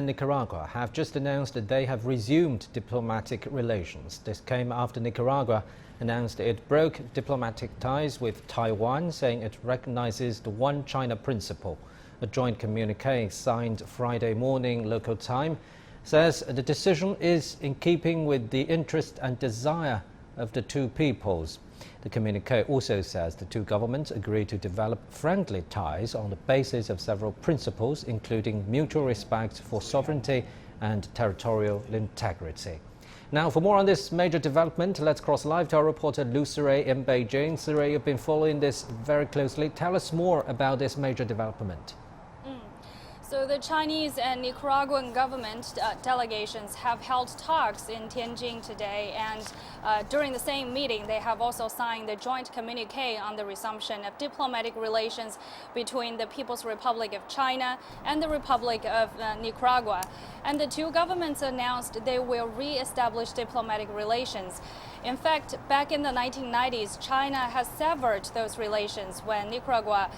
Nicaragua have just announced that they have resumed diplomatic relations. This came after Nicaragua announced it broke diplomatic ties with Taiwan, saying it recognizes the One China principle. A joint communique signed Friday morning local time says the decision is in keeping with the interest and desire of the two peoples. The communique also says the two governments agreed to develop friendly ties on the basis of several principles, including mutual respect for sovereignty and territorial integrity. Now, for more on this major development, let's cross live to our reporter Lu Siray in Beijing. Siray, you've been following this very closely. Tell us more about this major development. So the Chinese and Nicaraguan government delegations have held talks in Tianjin today, and during the same meeting they have also signed the joint communique on the resumption of diplomatic relations between the People's Republic of China and the Republic of Nicaragua. And the two governments announced they will re-establish diplomatic relations. In fact, back in the 1990s, China has severed those relations when Nicaragua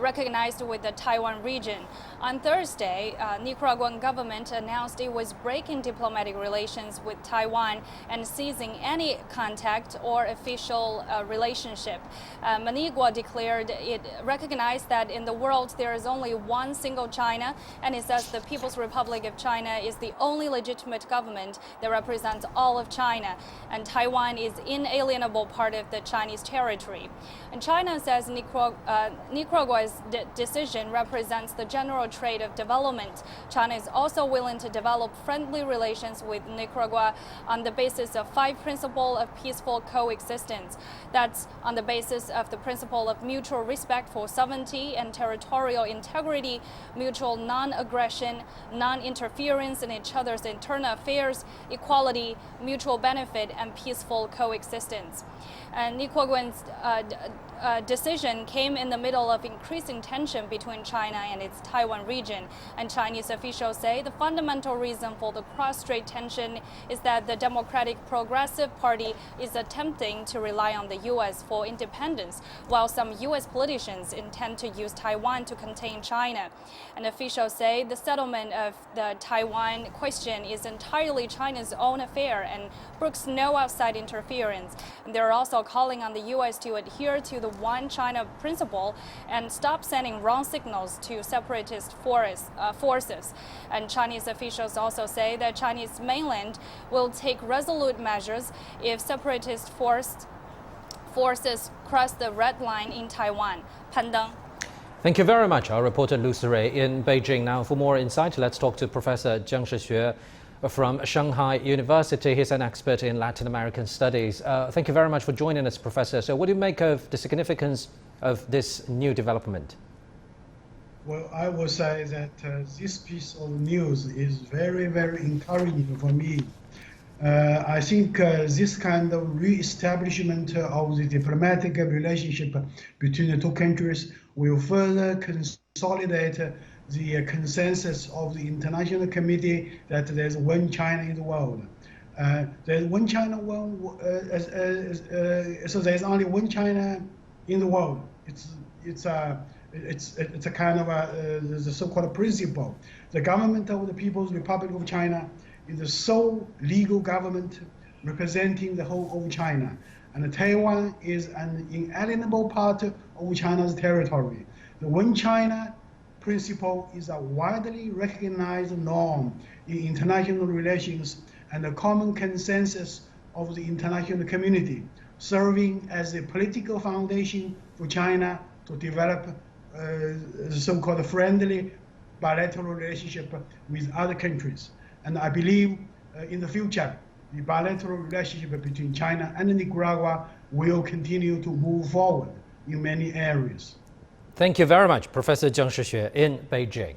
recognized with the Taiwan region. On Thursday, Nicaraguan government announced it was breaking diplomatic relations with Taiwan and ceasing any contact or official relationship. Managua declared it recognized that in the world there is only one single China, and it says the People's Republic of China is the only legitimate government that represents all of China, and Taiwan is inalienable part of the Chinese territory. And China says Nicaragua's decision represents the general trend of development. China is also willing to develop friendly relations with Nicaragua on the basis of 5 principles of peaceful coexistence. That's on the basis of the principle of mutual respect for sovereignty and territorial integrity, mutual non-aggression, non-interference in each other's internal affairs, equality, mutual benefit, and peaceful coexistence. And Nicaraguan's decision came in the middle of increasing tension between China and its Taiwan region. And Chinese officials say the fundamental reason for the cross-strait tension is that the Democratic Progressive Party is attempting to rely on the U.S. for independence, while some U.S. politicians intend to use Taiwan to contain China. And officials say the settlement of the Taiwan question is entirely China's own affair and brooks no outside interference. And they're also calling on the U.S. to adhere to the One China principle and stop sending wrong signals to separatist forces. And Chinese officials also say that Chinese mainland will take resolute measures if separatist forces cross the red line in Taiwan. Pandeng. Thank you very much. Our reporter Lu Siray in Beijing. Now, for more insight, let's talk to Professor Jiang Shixue from Shanghai University. He's an expert in Latin American studies. Thank you very much for joining us, Professor. So what do you make of the significance of this new development? Well, I would say that this piece of news is very, very encouraging for me. I think this kind of re-establishment of the diplomatic relationship between the two countries will further consolidate the consensus of the international community that there's one China in the world. There's one China, so there's only one China in the world. It's a kind of the so-called principle. The government of the People's Republic of China is the sole legal government representing the whole of China, and Taiwan is an inalienable part of China's territory. The one China principle is a widely recognized norm in international relations and a common consensus of the international community, serving as a political foundation for China to develop the so-called friendly bilateral relationship with other countries. And I believe in the future, the bilateral relationship between China and Nicaragua will continue to move forward in many areas. Thank you very much, Professor Jiang Shixue in Beijing.